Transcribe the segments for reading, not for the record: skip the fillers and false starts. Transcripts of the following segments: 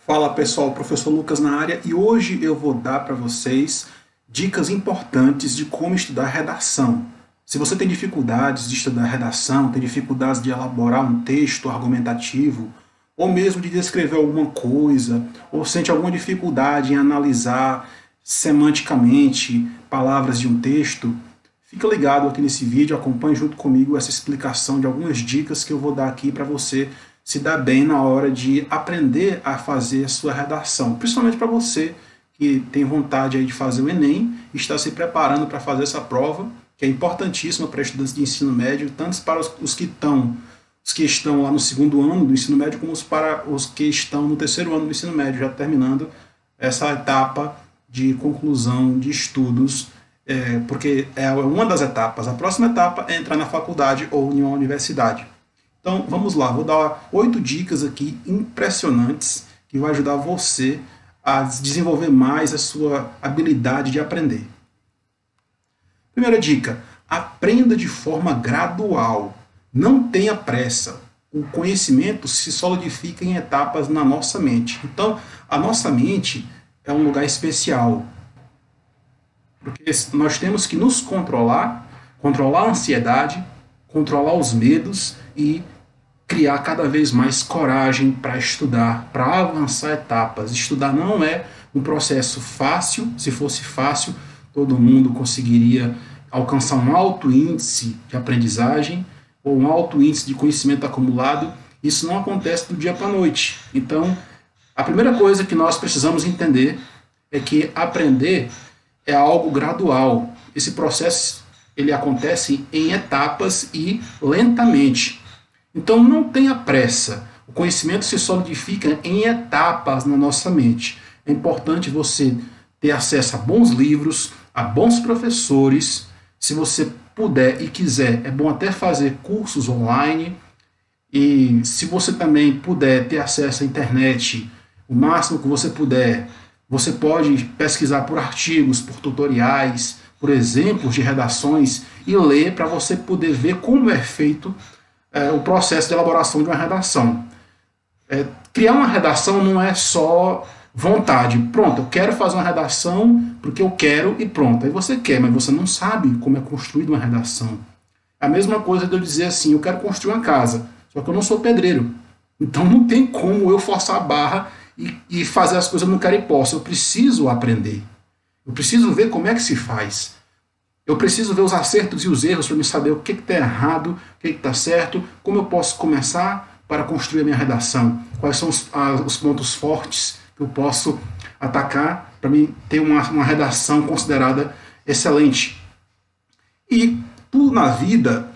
Fala pessoal, professor Lucas na área e hoje eu vou dar para vocês dicas importantes de como estudar redação. Se você tem dificuldades de estudar redação, tem dificuldades de elaborar um texto argumentativo, ou mesmo de descrever alguma coisa, ou sente alguma dificuldade em analisar semanticamente palavras de um texto, fica ligado aqui nesse vídeo, acompanhe junto comigo essa explicação de algumas dicas que eu vou dar aqui para você se dar bem na hora de aprender a fazer a sua redação. Principalmente para você que tem vontade aí de fazer o Enem e está se preparando para fazer essa prova, que é importantíssima para estudantes de ensino médio, tanto para os que estão lá no segundo ano do ensino médio, como para os que estão no terceiro ano do ensino médio, já terminando essa etapa de conclusão de estudos, porque é uma das etapas. A próxima etapa é entrar na faculdade ou em uma universidade. Então, vamos lá, vou dar 8 dicas aqui impressionantes que vai ajudar você a desenvolver mais a sua habilidade de aprender. Primeira dica, aprenda de forma gradual. Não tenha pressa. O conhecimento se solidifica em etapas na nossa mente. Então, a nossa mente é um lugar especial. Porque nós temos que nos controlar, controlar a ansiedade, controlar os medos e criar cada vez mais coragem para estudar, para avançar etapas. Estudar não é um processo fácil. Se fosse fácil, todo mundo conseguiria alcançar um alto índice de aprendizagem ou um alto índice de conhecimento acumulado. Isso não acontece do dia para a noite. Então, a primeira coisa que nós precisamos entender é que aprender é algo gradual. Esse processo ele acontece em etapas e lentamente. Então não tenha pressa. O conhecimento se solidifica em etapas na nossa mente. É importante você ter acesso a bons livros, a bons professores. Se você puder e quiser, é bom até fazer cursos online. E se você também puder ter acesso à internet, o máximo que você puder, você pode pesquisar por artigos, por tutoriais, por exemplos de redações e ler para você poder ver como é feito o processo de elaboração de uma redação. Criar uma redação não é só vontade. Pronto, eu quero fazer uma redação porque eu quero e pronto. Aí você quer, mas você não sabe como é construída uma redação. É a mesma coisa de eu dizer assim, eu quero construir uma casa, só que eu não sou pedreiro. Então não tem como eu forçar a barra e fazer as coisas no quero e posso. Eu preciso aprender. Eu preciso ver como é que se faz. Eu preciso ver os acertos e os erros para me saber o que está errado, o que está certo, como eu posso começar para construir a minha redação, quais são os pontos fortes que eu posso atacar para mim ter uma redação considerada excelente. E tudo na vida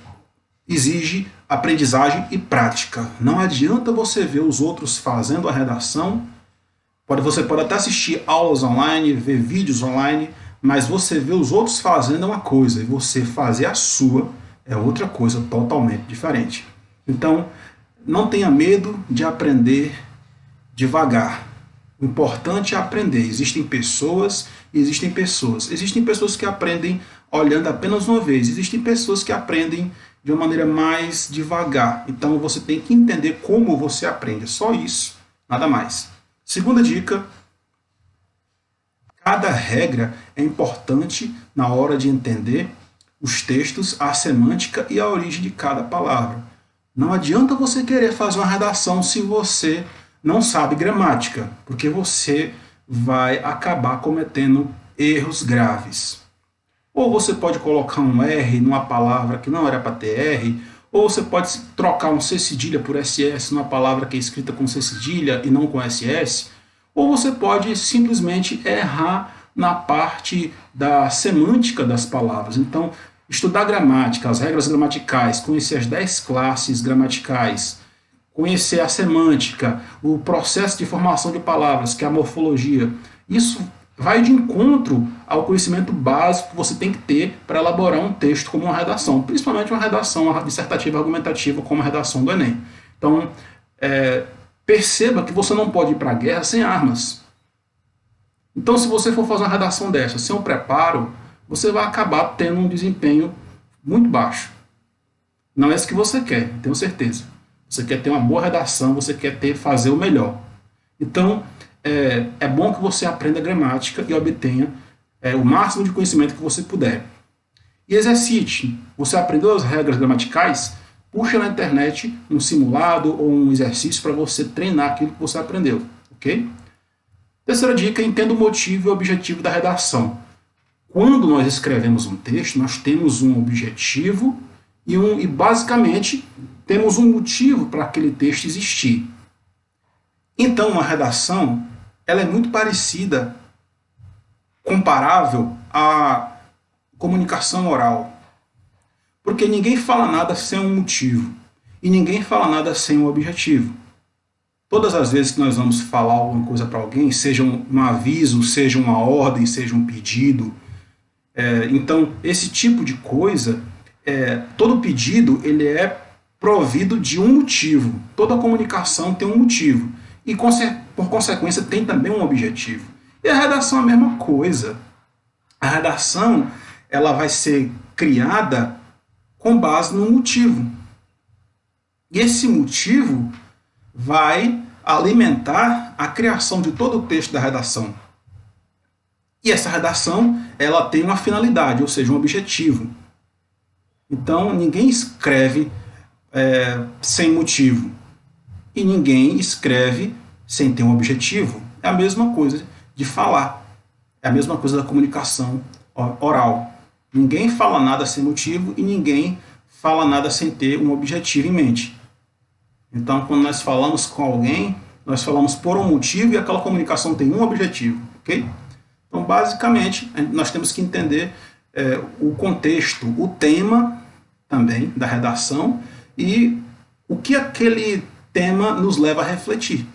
exige aprendizagem e prática. Não adianta você ver os outros fazendo a redação, você pode até assistir aulas online, ver vídeos online, mas você ver os outros fazendo é uma coisa, e você fazer a sua é outra coisa totalmente diferente. Então, não tenha medo de aprender devagar. O importante é aprender. Existem pessoas e existem pessoas. Existem pessoas que aprendem olhando apenas uma vez. Existem pessoas que aprendem de uma maneira mais devagar. Então, você tem que entender como você aprende. Só isso, nada mais. Segunda dica. Cada regra é importante na hora de entender os textos, a semântica e a origem de cada palavra. Não adianta você querer fazer uma redação se você não sabe gramática, porque você vai acabar cometendo erros graves. Ou você pode colocar um R numa palavra que não era para ter R, ou você pode trocar um C cedilha por SS numa palavra que é escrita com C cedilha e não com SS, ou você pode simplesmente errar na parte da semântica das palavras. Então, estudar gramática, as regras gramaticais, conhecer as 10 classes gramaticais, conhecer a semântica, o processo de formação de palavras, que é a morfologia, isso vai de encontro ao conhecimento básico que você tem que ter para elaborar um texto como uma redação, principalmente uma redação dissertativa argumentativa como a redação do Enem. Então, perceba que você não pode ir para a guerra sem armas. Então, se você for fazer uma redação dessa sem um preparo, você vai acabar tendo um desempenho muito baixo. Não é isso que você quer, tenho certeza. Você quer ter uma boa redação, você quer fazer o melhor. Então, é bom que você aprenda gramática e obtenha o máximo de conhecimento que você puder. E exercite. Você aprendeu as regras gramaticais? Puxa na internet um simulado ou um exercício para você treinar aquilo que você aprendeu, ok? Terceira dica, entenda o motivo e o objetivo da redação. Quando nós escrevemos um texto, nós temos um objetivo e basicamente temos um motivo para aquele texto existir. Então, uma redação ela é muito parecida, comparável à comunicação oral. Porque ninguém fala nada sem um motivo. E ninguém fala nada sem um objetivo. Todas as vezes que nós vamos falar alguma coisa para alguém, seja um aviso, seja uma ordem, seja um pedido, então esse tipo de coisa, todo pedido ele é provido de um motivo. Toda comunicação tem um motivo. E por consequência tem também um objetivo. E a redação é a mesma coisa. A redação ela vai ser criada com base num motivo. E esse motivo vai alimentar a criação de todo o texto da redação. E essa redação ela tem uma finalidade, ou seja, um objetivo. Então ninguém escreve sem motivo. E ninguém escreve sem ter um objetivo. É a mesma coisa de falar. É a mesma coisa da comunicação oral. Ninguém fala nada sem motivo e ninguém fala nada sem ter um objetivo em mente. Então, quando nós falamos com alguém, nós falamos por um motivo e aquela comunicação tem um objetivo, ok? Então, basicamente, nós temos que entender o contexto, o tema também da redação e o que aquele tema nos leva a refletir.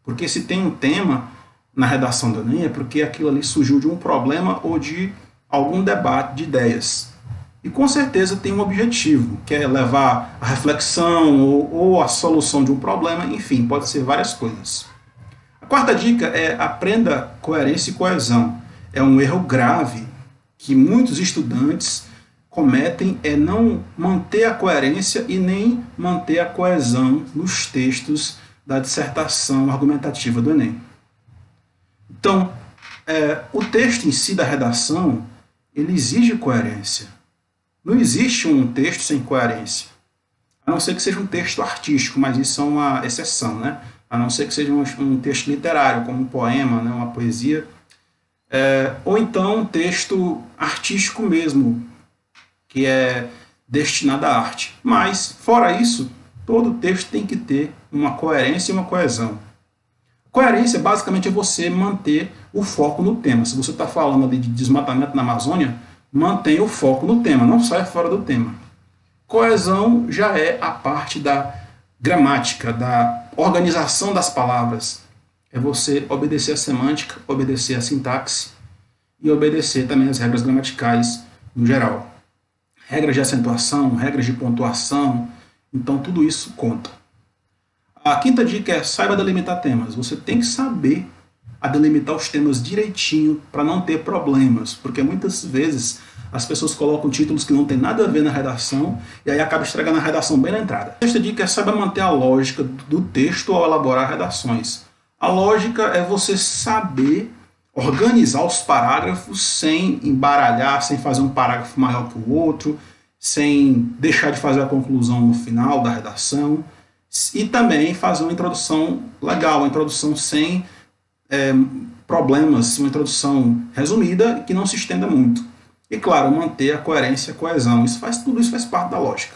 Porque se tem um tema na redação do Enem é porque aquilo ali surgiu de um problema ou de algum debate de ideias. E com certeza tem um objetivo, que é levar a reflexão ou a solução de um problema, enfim, pode ser várias coisas. A quarta dica é aprenda coerência e coesão. É um erro grave que muitos estudantes cometem, é não manter a coerência e nem manter a coesão nos textos da dissertação argumentativa do Enem. Então, o texto em si da redação, ele exige coerência. Não existe um texto sem coerência. A não ser que seja um texto artístico, mas isso é uma exceção, né? A não ser que seja um texto literário, como um poema, né? Uma poesia. Ou então um texto artístico mesmo, que é destinado à arte. Mas, fora isso, todo texto tem que ter uma coerência e uma coesão. Coerência, basicamente, é você manter o foco no tema. Se você está falando ali de desmatamento na Amazônia, mantenha o foco no tema, não saia fora do tema. Coesão já é a parte da gramática, da organização das palavras. É você obedecer a semântica, obedecer a sintaxe e obedecer também as regras gramaticais no geral. Regras de acentuação, regras de pontuação, então tudo isso conta. A quinta dica é saiba delimitar temas. Você tem que saber delimitar os temas direitinho para não ter problemas, porque muitas vezes as pessoas colocam títulos que não tem nada a ver na redação e aí acaba estragando a redação bem na entrada. A sexta dica é saiba manter a lógica do texto ao elaborar redações. A lógica é você saber organizar os parágrafos sem embaralhar, sem fazer um parágrafo maior que o outro, sem deixar de fazer a conclusão no final da redação e também fazer uma introdução legal, uma introdução sem problemas, uma introdução resumida que não se estenda muito. E claro, manter a coerência e a coesão. Tudo isso faz parte da lógica.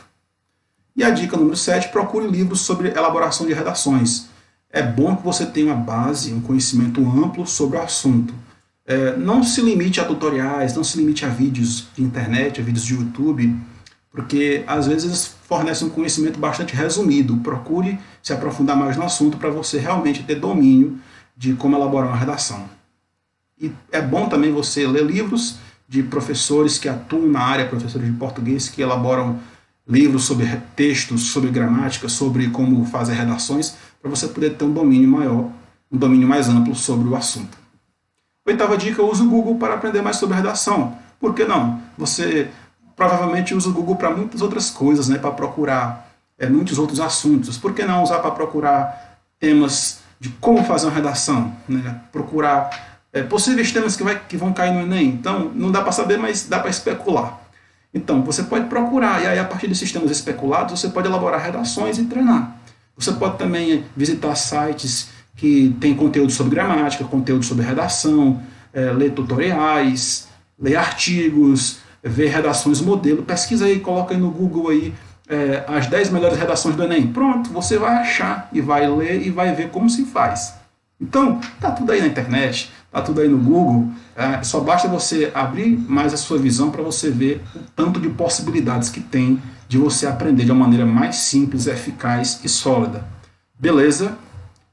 E a dica número 7, procure livros sobre elaboração de redações. É bom que você tenha uma base, um conhecimento amplo sobre o assunto. Não se limite a tutoriais, não se limite a vídeos de internet, a vídeos de YouTube, porque às vezes fornecem um conhecimento bastante resumido. Procure se aprofundar mais no assunto para você realmente ter domínio de como elaborar uma redação. E é bom também você ler livros de professores que atuam na área, professores de português que elaboram livros sobre textos, sobre gramática, sobre como fazer redações, para você poder ter um domínio maior, um domínio mais amplo sobre o assunto. Oitava dica, use o Google para aprender mais sobre redação. Por que não? Você provavelmente usa o Google para muitas outras coisas, né, para procurar muitos outros assuntos. Por que não usar para procurar temas de como fazer uma redação, né? Procurar possíveis temas que vão cair no Enem. Então, não dá para saber, mas dá para especular. Então, você pode procurar, e aí a partir desses temas especulados, você pode elaborar redações e treinar. Você pode também visitar sites que têm conteúdo sobre gramática, conteúdo sobre redação, ler tutoriais, ler artigos, ver redações modelo. Pesquisa aí, coloca aí no Google aí, as 10 melhores redações do Enem. Pronto, você vai achar e vai ler e vai ver como se faz. Então, tá tudo aí na internet, tá tudo aí no Google, só basta você abrir mais a sua visão para você ver o tanto de possibilidades que tem de você aprender de uma maneira mais simples, eficaz e sólida. Beleza?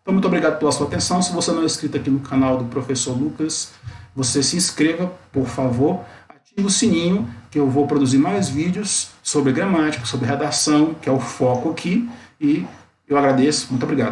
Então, muito obrigado pela sua atenção. Se você não é inscrito aqui no canal do Professor Lucas, você se inscreva, por favor. Ative o sininho, que eu vou produzir mais vídeos sobre gramática, sobre redação, que é o foco aqui. E eu agradeço. Muito obrigado.